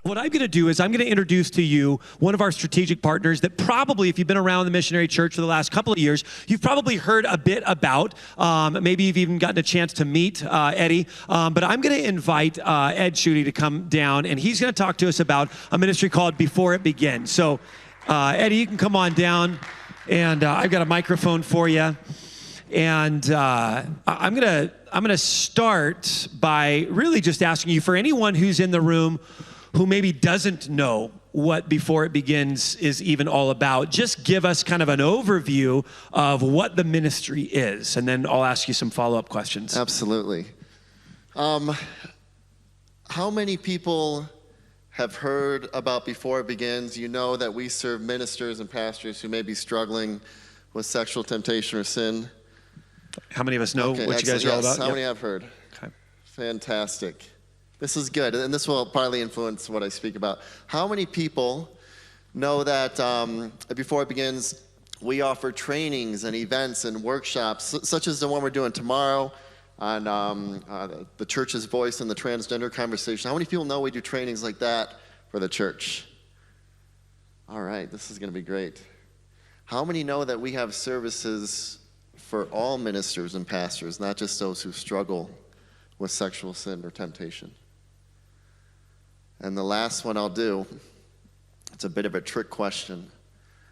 What I'm going to do is I'm going to introduce to you one of our strategic partners that probably, if you've been around the Missionary Church for the last couple of years, you've probably heard a bit about. Maybe you've even gotten a chance to meet Eddie. But I'm going to invite Ed Schutte to come down, and he's going to talk to us about a ministry called Before It Begins. So, Eddie, you can come on down, and I've got a microphone for you. And I'm gonna start by really just asking you, for anyone who's in the room who maybe doesn't know what Before It Begins is even all about, just give us kind of an overview of what the ministry is, and then I'll ask you some follow-up questions. Absolutely. How many people have heard about Before It Begins? You know that we serve ministers and pastors who may be struggling with sexual temptation or sin. How many of us know what you guys are all about? How many have heard? Okay. Fantastic. This is good, and this will partly influence what I speak about. How many people know that Before It Begins, we offer trainings and events and workshops, such as the one we're doing tomorrow on the church's voice and the transgender conversation? How many people know we do trainings like that for the church? All right, this is going to be great. How many know that we have services for all ministers and pastors, not just those who struggle with sexual sin or temptation? And the last one I'll do, it's a bit of a trick question.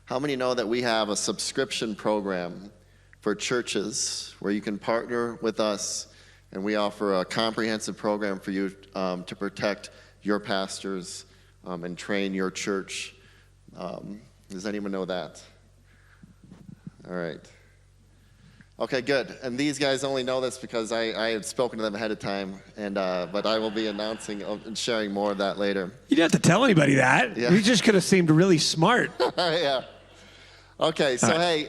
How many know that we have a subscription program for churches where you can partner with us, and we offer a comprehensive program for you to protect your pastors and train your church? Does anyone know that? All right. Okay, good. And these guys only know this because I had spoken to them ahead of time, but I will be announcing and sharing more of that later. You didn't have to tell anybody that. Yeah. We just could have seemed really smart. Yeah. Okay, so hey,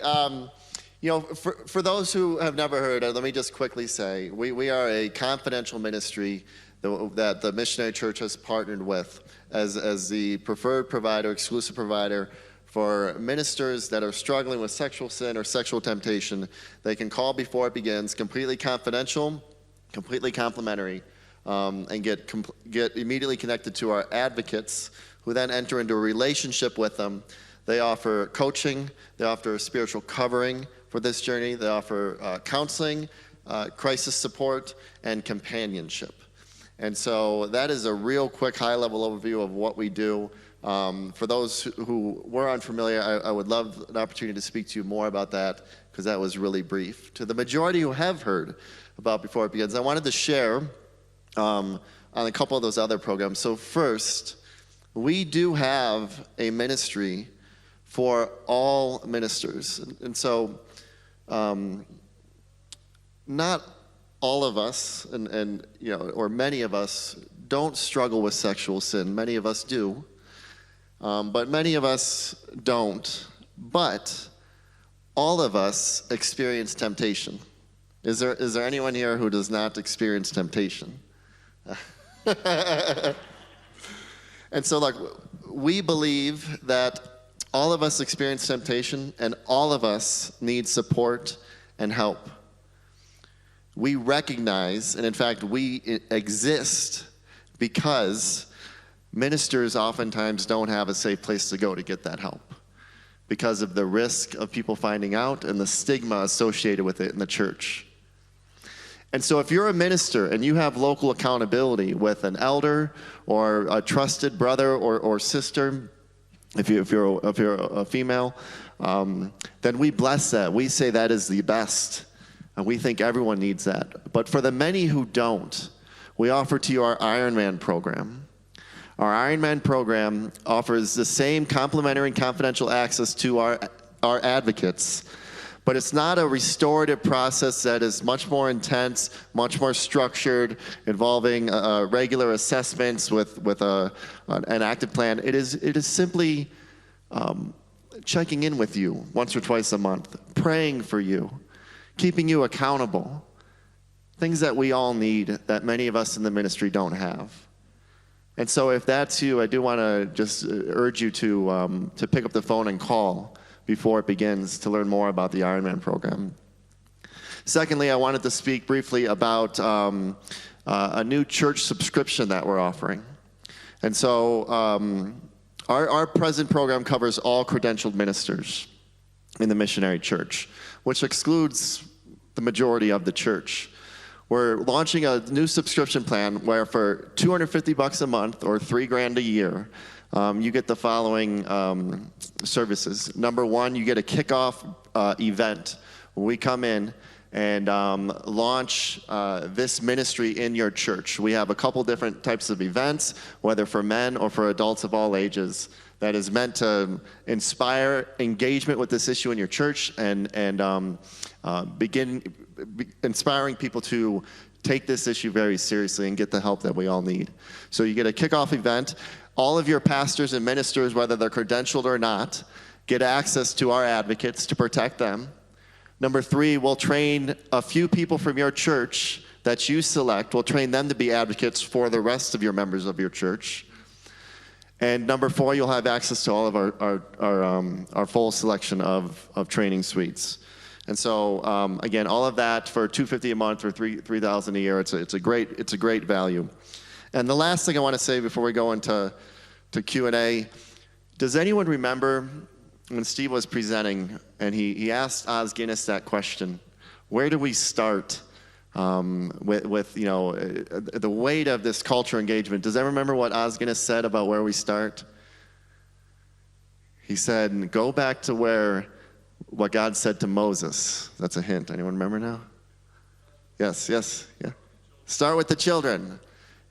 for those who have never heard, let me just quickly say, we are a confidential ministry that the Missionary Church has partnered with as the preferred provider, exclusive provider for ministers that are struggling with sexual sin or sexual temptation. They can call Before It Begins, completely confidential, completely complimentary, and get immediately connected to our advocates, who then enter into a relationship with them. They offer coaching, they offer spiritual covering for this journey, they offer counseling, crisis support, and companionship. And so that is a real quick high-level overview of what we do. For those who were unfamiliar, I would love an opportunity to speak to you more about that, because that was really brief. To the majority who have heard about Before It Begins, I wanted to share on a couple of those other programs. So first, we do have a ministry for all ministers. And so not all of us, or many of us, don't struggle with sexual sin. Many of us do. But many of us don't. But all of us experience temptation. Is there anyone here who does not experience temptation? And so, we believe that all of us experience temptation, and all of us need support and help. We recognize, and in fact, we exist because ministers oftentimes don't have a safe place to go to get that help, because of the risk of people finding out and the stigma associated with it in the church. And so if you're a minister and you have local accountability with an elder or a trusted brother or sister, if you're a female, then we bless that. We say that is the best, and we think everyone needs that. But for the many who don't, we offer to you our Ironman program. Our Ironman program offers the same complimentary and confidential access to our advocates, but it's not a restorative process that is much more intense, much more structured, involving regular assessments with an active plan. It is simply checking in with you once or twice a month, praying for you, keeping you accountable, things that we all need that many of us in the ministry don't have. And so if that's you, I do want to just urge you to pick up the phone and call Before It Begins to learn more about the Ironman program. Secondly, I wanted to speak briefly about a new church subscription that we're offering. And so our present program covers all credentialed ministers in the Missionary Church, which excludes the majority of the church. We're launching a new subscription plan where for $250 a month or $3,000 a year, you get the following services. Number one, you get a kickoff event when we come in and launch this ministry in your church. We have a couple different types of events, whether for men or for adults of all ages, that is meant to inspire engagement with this issue in your church and begin inspiring people to take this issue very seriously and get the help that we all need. So you get a kickoff event. All of your pastors and ministers, whether they're credentialed or not, get access to our advocates to protect them. Number three, we'll train a few people from your church that you select. We'll train them to be advocates for the rest of your members of your church. And number four, you'll have access to all of our full selection of training suites. And so, again, all of that for $250 a month or $3,000 a year. It's a great value. And the last thing I want to say before we go into Q&A, does anyone remember when Steve was presenting and he asked Oz Guinness that question? Where do we start with the weight of this culture engagement? Does anyone remember what Oz Guinness said about where we start? He said, go back to what God said to Moses. That's a hint. Anyone remember now? Yes, yeah. Start with the children.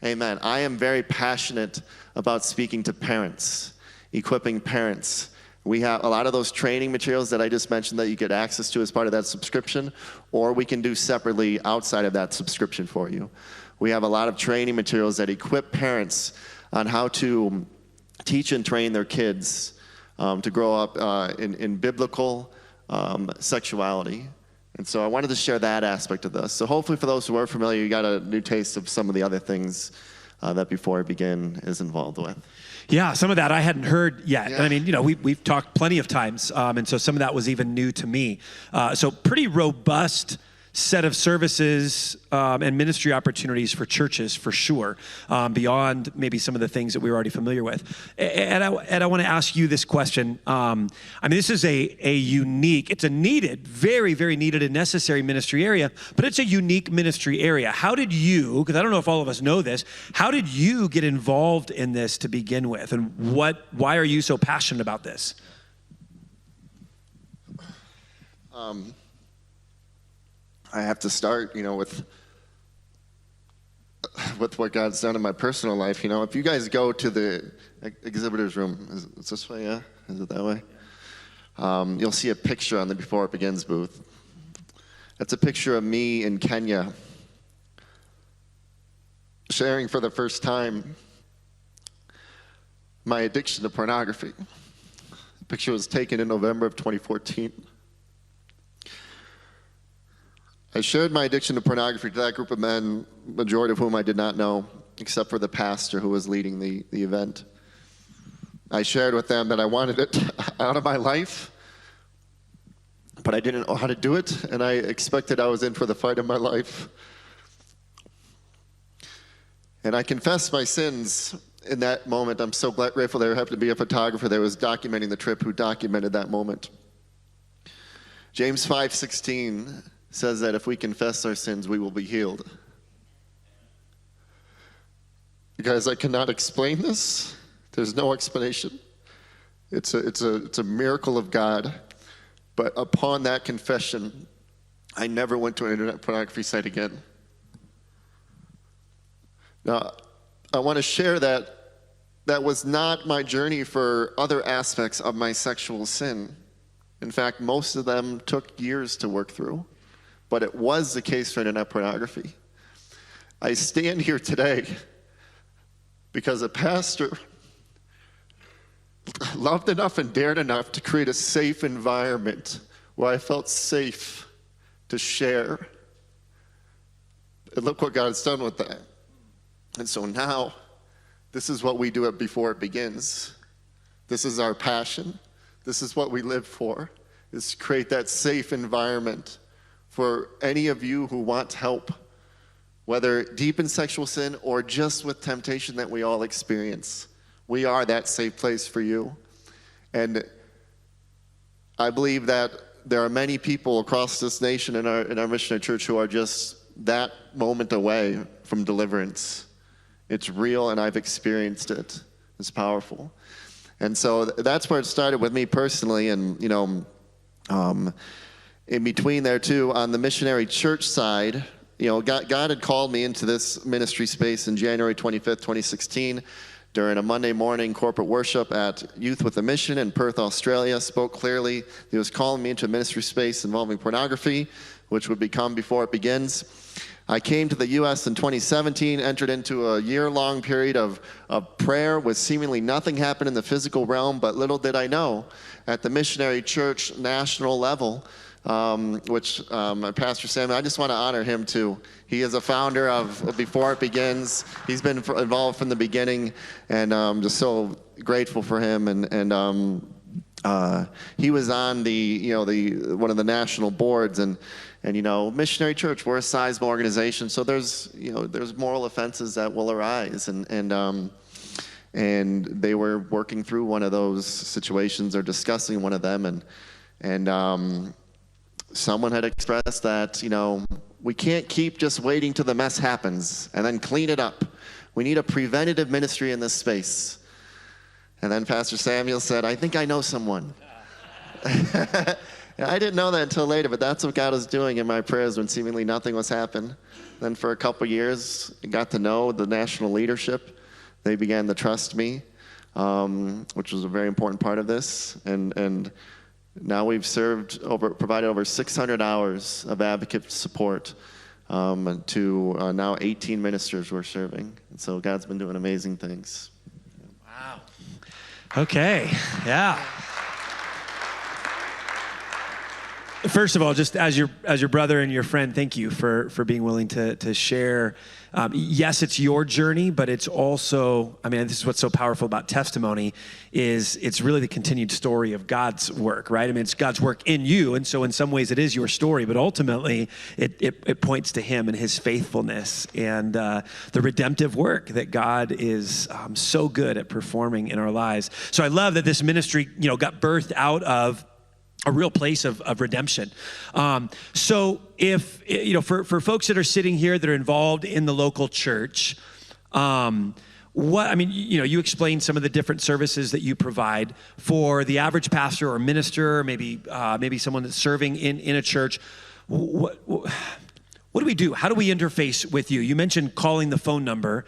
Amen. I am very passionate about speaking to parents, equipping parents. We have a lot of those training materials that I just mentioned that you get access to as part of that subscription, or we can do separately outside of that subscription for you. We have a lot of training materials that equip parents on how to teach and train their kids to grow up in biblical sexuality. And so I wanted to share that aspect of this. So hopefully for those who are familiar, you got a new taste of some of the other things that Before I Begin is involved with. Yeah, some of that I hadn't heard yet. Yeah. I mean, we've talked plenty of times, and so some of that was even new to me. So pretty robust set of services and ministry opportunities for churches, for sure, beyond maybe some of the things that we were already familiar with. And I want to ask you this question. I mean, this is a unique, it's a needed, very, very needed and necessary ministry area, but it's a unique ministry area. How did you, because I don't know if all of us know this, how did you get involved in this to begin with? And why are you so passionate about this? I have to start, with what God's done in my personal life. If you guys go to the exhibitors room, is it this way? Yeah, is it that way? You'll see a picture on the Before It Begins booth. That's a picture of me in Kenya, sharing for the first time my addiction to pornography. The picture was taken in November of 2014. I shared my addiction to pornography to that group of men, majority of whom I did not know, except for the pastor who was leading the event. I shared with them that I wanted it out of my life, but I didn't know how to do it, and I expected I was in for the fight of my life. And I confessed my sins in that moment. I'm so grateful there happened to be a photographer that was documenting the trip who documented that moment. James 5:16 says that if we confess our sins, we will be healed. Guys, I cannot explain this. There's no explanation. It's a miracle of God. But upon that confession, I never went to an internet pornography site again. Now, I want to share that was not my journey for other aspects of my sexual sin. In fact, most of them took years to work through. But it was the case for internet pornography. I stand here today because a pastor loved enough and dared enough to create a safe environment where I felt safe to share. And look what God's done with that. And so now, this is what we do at Before It Begins. This is our passion. This is what we live for, is to create that safe environment for any of you who want help whether deep in sexual sin or just with temptation that we all experience. We are that safe place for you. And I believe that there are many people across this nation in our missionary church who are just that moment away from deliverance. It's real, and I've experienced it. It's powerful. And so that's where it started with me personally. And, in between there too, on the missionary church side, God had called me into this ministry space in January 25th, 2016, during a Monday morning corporate worship at Youth with a Mission in Perth, Australia. Spoke clearly. He was calling me into a ministry space involving pornography, which would become Before It Begins. I came to the U.S. in 2017, entered into a year-long period of prayer with seemingly nothing happened in the physical realm, but little did I know, at the missionary church national level, which Pastor Sam, I just want to honor him too. He is a founder of Before It Begins. He's been involved from the beginning, and I'm just so grateful for him. And he was on the one of the national boards, and missionary church, we're a sizable organization, so there's moral offenses that will arise, and they were working through one of those situations or discussing one of them, and someone had expressed that, we can't keep just waiting till the mess happens and then clean it up. We need a preventative ministry in this space. And then Pastor Samuel said, I think I know someone. I didn't know that until later, but that's what God was doing in my prayers when seemingly nothing was happening. Then for a couple years, I got to know the national leadership. They began to trust me, which was a very important part of this. And now we've provided over 600 hours of advocate support to now 18 ministers we're serving. And so God's been doing amazing things. Wow. Okay. Yeah. First of all, just as your brother and your friend, thank you for being willing to share. Yes, it's your journey, but it's also, this is what's so powerful about testimony, is it's really the continued story of God's work, right? It's God's work in you, and so in some ways it is your story, but ultimately it points to Him and His faithfulness and the redemptive work that God is so good at performing in our lives. So I love that this ministry, got birthed out of a real place of redemption. So if, for folks that are sitting here that are involved in the local church, you explained some of the different services that you provide for the average pastor or minister, or maybe someone that's serving in a church. What do we do? How do we interface with you? You mentioned calling the phone number.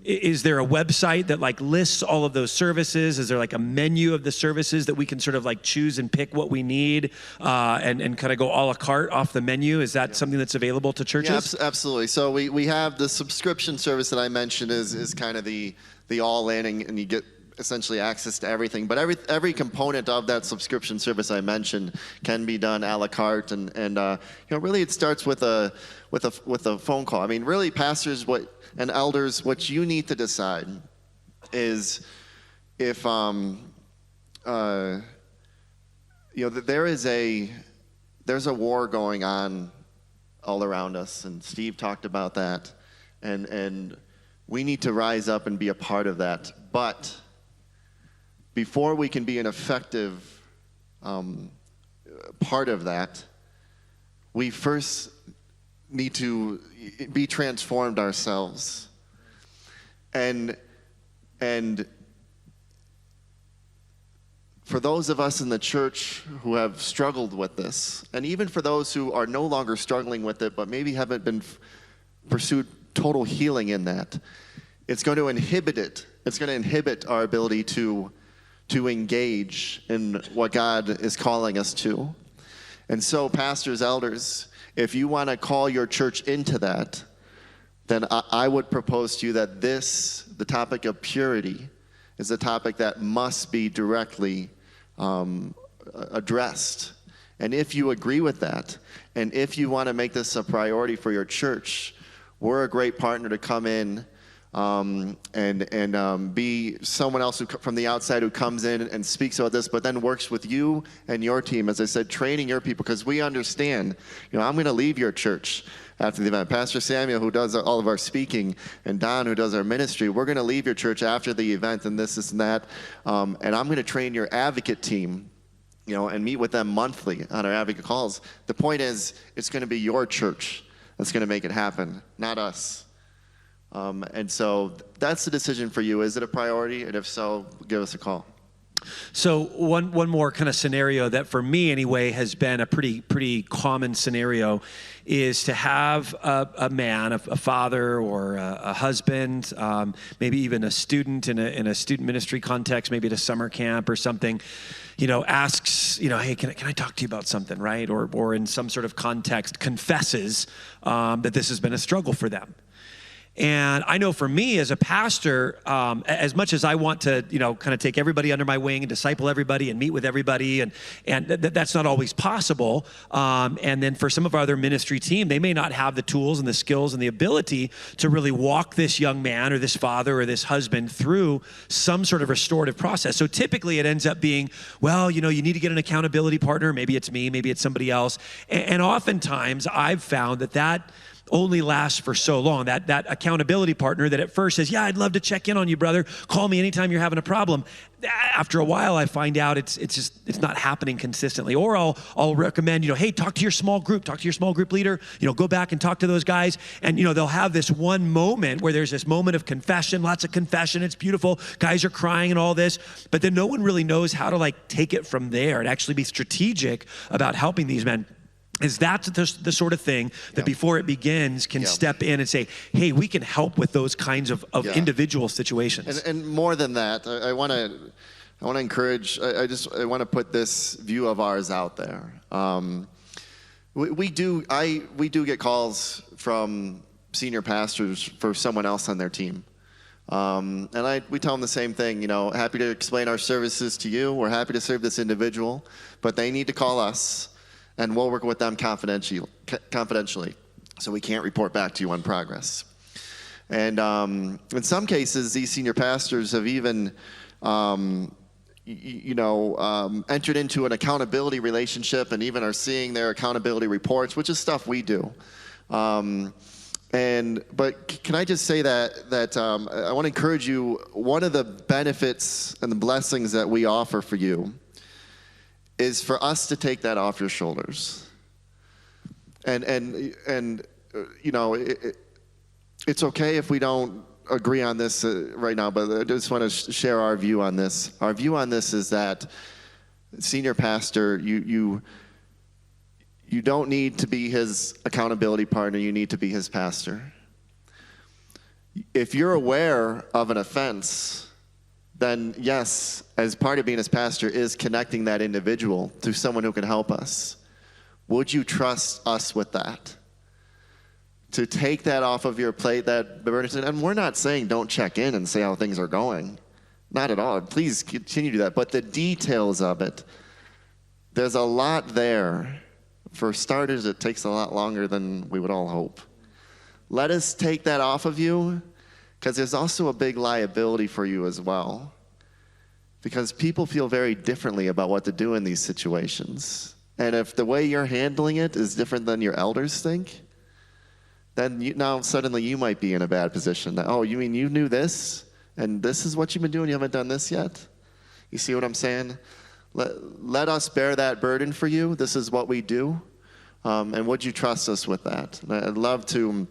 Is there a website that lists all of those services? Is there a menu of the services that we can sort of choose and pick what we need and kind of go a la carte off the menu? Is that something that's available to churches? Yeah, absolutely. So we have the subscription service that I mentioned is kind of the all-in, and you get essentially access to everything. But every component of that subscription service I mentioned can be done a la carte, and really it starts with a phone call. Really, pastors and elders, what you need to decide is if there's a war going on all around us, and Steve talked about that, and we need to rise up and be a part of that. But before we can be an effective part of that, we first need to be transformed ourselves. And for those of us in the church who have struggled with this, and even for those who are no longer struggling with it, but maybe haven't been pursued total healing in that, it's going to inhibit it. It's going to inhibit our ability to engage in what God is calling us to. And so, pastors, elders, if you want to call your church into that, then I would propose to you that the topic of purity, is a topic that must be directly addressed. And if you agree with that, and if you want to make this a priority for your church, we're a great partner to come in and be someone else from the outside who comes in and speaks about this, but then works with you and your team, as I said, training your people, because we understand, I'm going to leave your church. after the event. Pastor Samuel, who does all of our speaking, and Don, who does our ministry, we're going to leave your church after the event and this and that, and I'm going to train your advocate team, and meet with them monthly on our advocate calls. The point is, it's going to be your church that's going to make it happen, not us. And so that's the decision for you. Is it a priority? And if so, give us a call. So one more kind of scenario that for me anyway has been a pretty common scenario is to have a man, a father or a husband, maybe even a student in a student ministry context, maybe at a summer camp or something, asks, hey, can I talk to you about something, right? Or in some sort of context confesses that this has been a struggle for them. And I know for me as a pastor, as much as I want to, kind of take everybody under my wing and disciple everybody and meet with everybody, and that's not always possible. And then for some of our other ministry team, they may not have the tools and the skills and the ability to really walk this young man or this father or this husband through some sort of restorative process. So typically it ends up being, well, you need to get an accountability partner. Maybe it's me, maybe it's somebody else. And oftentimes I've found that only lasts for so long. That accountability partner that at first says, yeah, I'd love to check in on you, brother. Call me anytime you're having a problem. After a while, I find out it's not happening consistently. Or I'll recommend, hey, talk to your small group, talk to your small group leader, go back and talk to those guys. And, they'll have this one moment where there's this moment of confession, lots of confession. It's beautiful. Guys are crying and all this. But then no one really knows how to take it from there and actually be strategic about helping these men. Is that the sort of thing that before it begins can step in and say, hey, we can help with those kinds of individual situations. And more than that, I want to encourage, I want to put this view of ours out there. We do get calls from senior pastors for someone else on their team. And we tell them the same thing, happy to explain our services to you. We're happy to serve this individual, but they need to call us. And we'll work with them confidentially, so we can't report back to you on progress. And in some cases, these senior pastors have even, entered into an accountability relationship, and even are seeing their accountability reports, which is stuff we do. But can I just say that I want to encourage you. One of the benefits and the blessings that we offer for you is for us to take that off your shoulders. And it's okay if we don't agree on this right now, but I just want to share our view on this. Our view on this is that senior pastor, you don't need to be his accountability partner, you need to be his pastor. If you're aware of an offense, then yes, as part of being his pastor is connecting that individual to someone who can help us. Would you trust us with that? To take that off of your plate, that burden. And we're not saying don't check in and say how things are going. Not at all. Please continue to do that. But the details of it, there's a lot there. For starters, it takes a lot longer than we would all hope. Let us take that off of you, because there's also a big liability for you as well. Because people feel very differently about what to do in these situations. And if the way you're handling it is different than your elders think, then now suddenly you might be in a bad position. That, oh, you mean you knew this? And this is what you've been doing? You haven't done this yet? You see what I'm saying? Let us bear that burden for you. This is what we do. And would you trust us with that? And I'd love to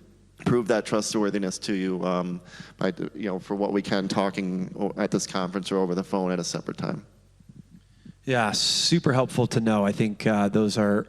prove that trustworthiness to you, for what we can, talking at this conference or over the phone at a separate time. Yeah, super helpful to know. I think those are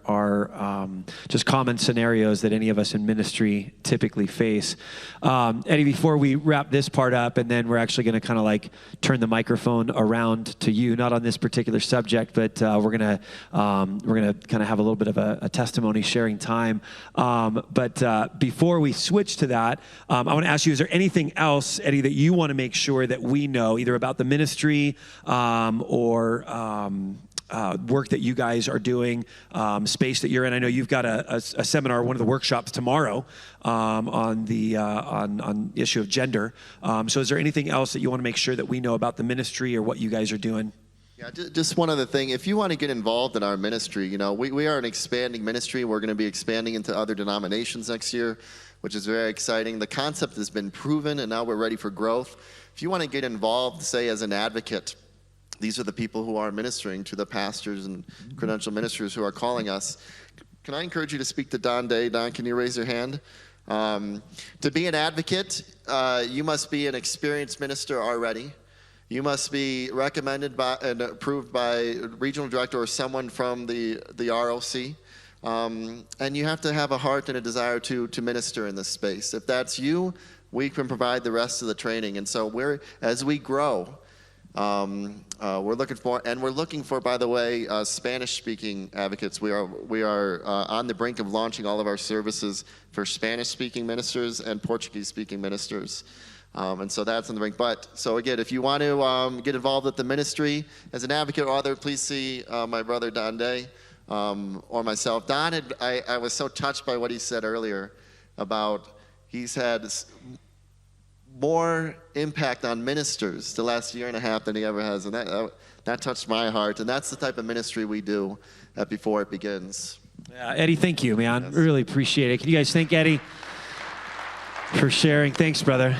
just common scenarios that any of us in ministry typically face. Eddie, before we wrap this part up, and then we're actually going to kind of turn the microphone around to you, not on this particular subject, but we're gonna kind of have a little bit of a testimony sharing time. But before we switch to that, I want to ask you: is there anything else, Eddie, that you want to make sure that we know, either about the ministry or work that you guys are doing, space that you're in? I know you've got a seminar, one of the workshops tomorrow on the issue of gender. So is there anything else that you want to make sure that we know about the ministry or what you guys are doing? Yeah, just one other thing. If you want to get involved in our ministry, you know, we are an expanding ministry. We're going to be expanding into other denominations next year, which is very exciting. The concept has been proven, and now we're ready for growth. If you want to get involved, say, as an advocate, these are the people who are ministering to the pastors and credential ministers who are calling us. Can I encourage you to speak to Don Day? Don, can you raise your hand? To be an advocate, you must be an experienced minister already. You must be recommended by and approved by regional director or someone from the ROC. And you have to have a heart and a desire to minister in this space. If that's you, we can provide the rest of the training. And so as we grow, we're looking for, by the way, Spanish-speaking advocates. We are on the brink of launching all of our services for Spanish-speaking ministers and Portuguese-speaking ministers. And so that's on the brink. But so again, if you want to get involved with the ministry as an advocate or other, please see my brother Don Day or myself. Don, I was so touched by what he said earlier about he's had more impact on ministers the last year and a half than he ever has, and that touched my heart. And that's the type of ministry we do Before It Begins. Yeah, Eddie, thank you, man. Yes. Really appreciate it. Can you guys thank Eddie for sharing? Thanks, brother.